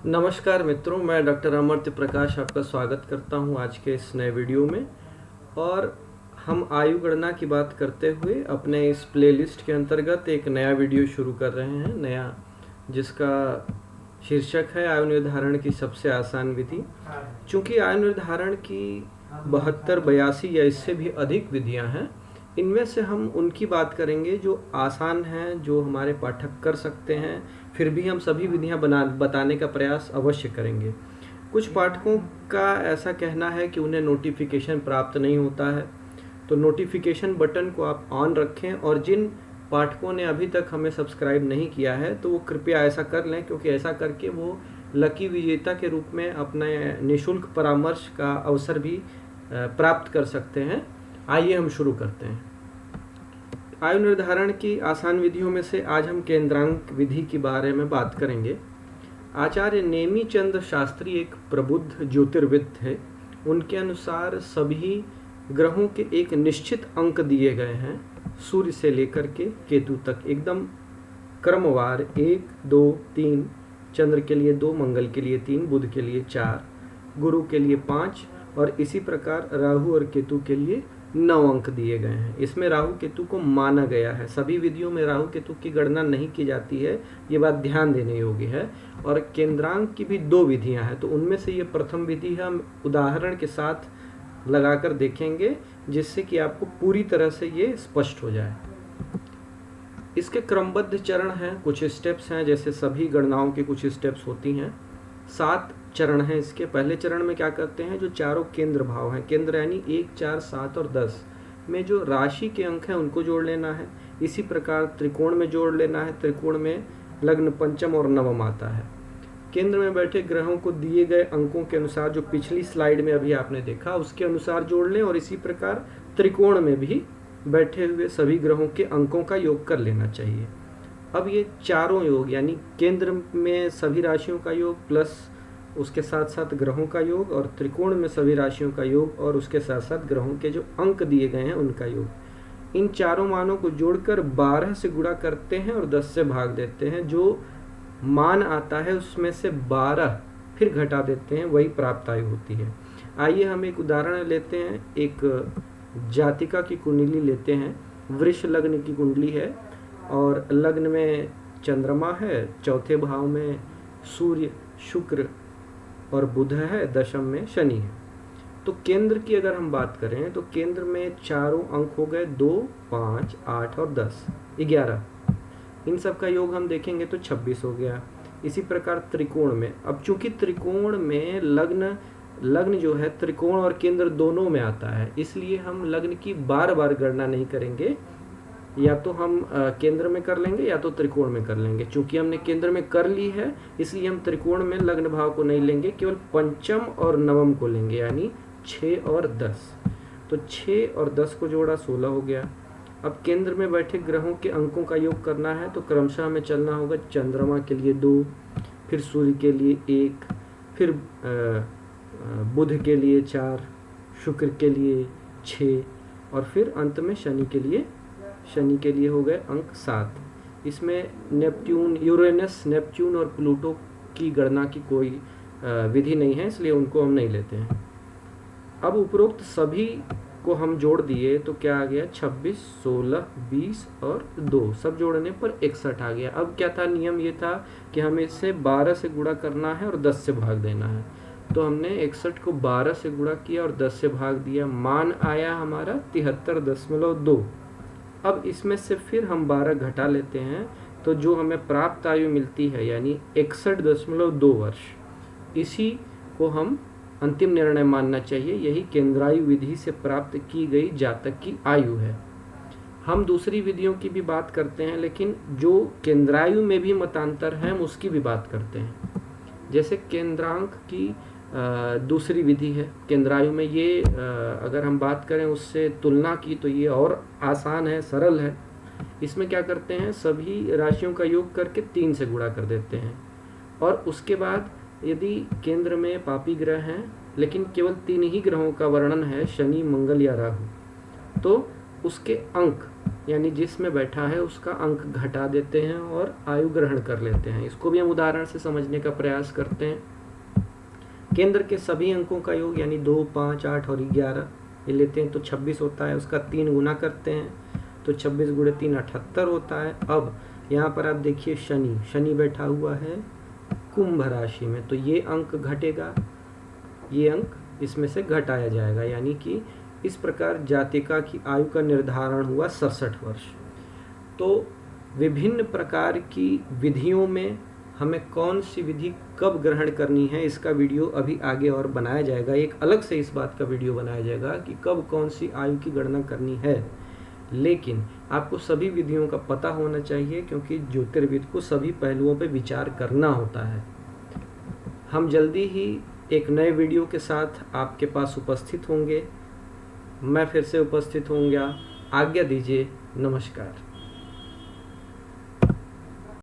नमस्कार मित्रों, मैं डॉक्टर अमर्त्य प्रकाश आपका स्वागत करता हूं आज के इस नए वीडियो में। और हम आयु गणना की बात करते हुए अपने इस प्लेलिस्ट के अंतर्गत एक नया वीडियो शुरू कर रहे हैं, जिसका शीर्षक है आयु निर्धारण की सबसे आसान विधि। चूँकि आयु निर्धारण की 72, 82 या इससे भी अधिक विधियां हैं, इनमें से हम उनकी बात करेंगे जो आसान हैं, जो हमारे पाठक कर सकते हैं। फिर भी हम सभी विधियां बताने का प्रयास अवश्य करेंगे। कुछ पाठकों का ऐसा कहना है कि उन्हें नोटिफिकेशन प्राप्त नहीं होता है, तो नोटिफिकेशन बटन को आप ऑन रखें। और जिन पाठकों ने अभी तक हमें सब्सक्राइब नहीं किया है तो वो कृपया ऐसा कर लें, क्योंकि ऐसा करके वो लकी विजेता के रूप में अपने निःशुल्क परामर्श का अवसर भी प्राप्त कर सकते हैं। आइए हम शुरू करते हैं। आयु निर्धारण की आसान विधियों में से आज हम केंद्रांक विधि के बारे में बात करेंगे। आचार्य नेमीचंद शास्त्री एक प्रबुद्ध ज्योतिर्विद थे। उनके अनुसार सभी ग्रहों के एक निश्चित अंक दिए गए हैं, सूर्य से लेकर के केतु तक, एकदम क्रमवार 1, 2, 3, चंद्र के लिए 2, मंगल के लिए 3, बुध के लिए 4, गुरु के लिए 5 और इसी प्रकार राहु और केतु के लिए 9 अंक दिए गए हैं। इसमें राहु केतु को माना गया है। सभी विधियों में राहु केतु की गणना नहीं की जाती है, ये बात ध्यान देने योग्य है। और केंद्रांक की भी 2 विधियां हैं, तो उनमें से ये प्रथम विधि है। हम उदाहरण के साथ लगाकर देखेंगे जिससे कि आपको पूरी तरह से ये स्पष्ट हो जाए। इसके क्रमबद्ध चरण हैं, कुछ स्टेप्स हैं, जैसे सभी गणनाओं की कुछ स्टेप्स होती हैं। 7 चरण हैं इसके। पहले चरण में क्या करते हैं, जो चारों केंद्र भाव हैं, केंद्र यानी 1, 4, 7 और 10 में जो राशि के अंक हैं उनको जोड़ लेना है। इसी प्रकार त्रिकोण में जोड़ लेना है। त्रिकोण में लग्न, पंचम और नवम आता है। केंद्र में बैठे ग्रहों को दिए गए अंकों के अनुसार, जो पिछली स्लाइड में अभी आपने देखा उसके अनुसार जोड़ लें। और इसी प्रकार त्रिकोण में भी बैठे हुए सभी ग्रहों के अंकों का योग कर लेना चाहिए। अब ये चारों योग यानी केंद्र में सभी राशियों का योग प्लस उसके साथ साथ ग्रहों का योग, और त्रिकोण में सभी राशियों का योग और उसके साथ साथ ग्रहों के जो अंक दिए गए हैं उनका योग, इन चारों मानों को जोड़कर 12 से गुणा करते हैं और 10 से भाग देते हैं। जो मान आता है उसमें से 12 फिर घटा देते हैं, वही प्राप्त आयु होती है। आइए हम एक उदाहरण लेते हैं। एक जातिका की कुंडली लेते हैं। वृष लग्न की कुंडली है और लग्न में चंद्रमा है, चौथे भाव में सूर्य, शुक्र और बुध है, दशम में शनि है। तो केंद्र की अगर हम बात करें तो केंद्र में चारों अंक हो गए 2, 5, 8 और 10, 11। इन सब का योग हम देखेंगे तो 26 हो गया। इसी प्रकार त्रिकोण में, अब चूंकि त्रिकोण में लग्न जो है त्रिकोण और केंद्र दोनों में आता है, इसलिए हम लग्न की बार बार गणना नहीं करेंगे। या तो हम केंद्र में कर लेंगे या तो त्रिकोण में कर लेंगे। चूंकि हमने केंद्र में कर ली है इसलिए हम त्रिकोण में लग्न भाव को नहीं लेंगे, केवल पंचम और नवम को लेंगे, यानी 6 और 10। तो 6 और 10 को जोड़ा 16 हो गया। अब केंद्र में बैठे ग्रहों के अंकों का योग करना है, तो क्रमशः हमें चलना होगा। चंद्रमा के लिए 2, फिर सूर्य के लिए 1, फिर बुध के लिए 4, शुक्र के लिए 6 और फिर अंत में शनि के लिए हो गए अंक 7। इसमें नेपट्यून, यूरेनस, नेपच्यून और प्लूटो की गणना की कोई विधि नहीं है, इसलिए उनको हम नहीं लेते हैं। अब उपरोक्त सभी को हम जोड़ दिए तो क्या आ गया, 26, 16, 20 और 2, सब जोड़ने पर 61 आ गया। अब क्या था, नियम ये था कि हमें इससे 12 से गुणा करना है और 10 से भाग देना है। तो हमने 61 को 12 से गुणा किया और 10 से भाग दिया। मान आया हमारा 73.2। अब इसमें से फिर हम 12 घटा लेते हैं, तो जो हमें प्राप्त आयु मिलती है यानी 61.2 वर्ष, इसी को हम अंतिम निर्णय मानना चाहिए। यही केंद्रायु विधि से प्राप्त की गई जातक की आयु है। हम दूसरी विधियों की भी बात करते हैं, लेकिन जो केंद्रायु में भी मतांतर है हम उसकी भी बात करते हैं। जैसे केंद्रांक की दूसरी विधि है केंद्रायु में, ये अगर हम बात करें उससे तुलना की तो ये और आसान है, सरल है। इसमें क्या करते हैं, सभी राशियों का योग करके 3 से गुणा कर देते हैं। और उसके बाद यदि केंद्र में पापी ग्रह हैं लेकिन केवल 3 ही ग्रहों का वर्णन है, शनि, मंगल या राहु, तो उसके अंक यानी जिसमें बैठा है उसका अंक घटा देते हैं और आयु ग्रहण कर लेते हैं। इसको भी हम उदाहरण से समझने का प्रयास करते हैं। केंद्र के सभी अंकों का योग यानी 2, 5, 8 और 11 ये लेते हैं तो 26 होता है। उसका 3 गुना करते हैं तो 26 गुणे 3 78 होता है। अब यहाँ पर आप देखिए शनि बैठा हुआ है कुंभ राशि में, तो ये अंक घटेगा, ये अंक इसमें से घटाया जाएगा, यानी कि इस प्रकार जातिका की आयु का निर्धारण हुआ 67 वर्ष। तो विभिन्न प्रकार की विधियों में हमें कौन सी विधि कब ग्रहण करनी है इसका वीडियो अभी आगे और बनाया जाएगा। एक अलग से इस बात का वीडियो बनाया जाएगा कि कब कौन सी आयु की गणना करनी है। लेकिन आपको सभी विधियों का पता होना चाहिए, क्योंकि ज्योतिर्विद को सभी पहलुओं पर विचार करना होता है। हम जल्दी ही एक नए वीडियो के साथ आपके पास उपस्थित होंगे। मैं फिर से उपस्थित होऊंगा। आज्ञा दीजिए। नमस्कार।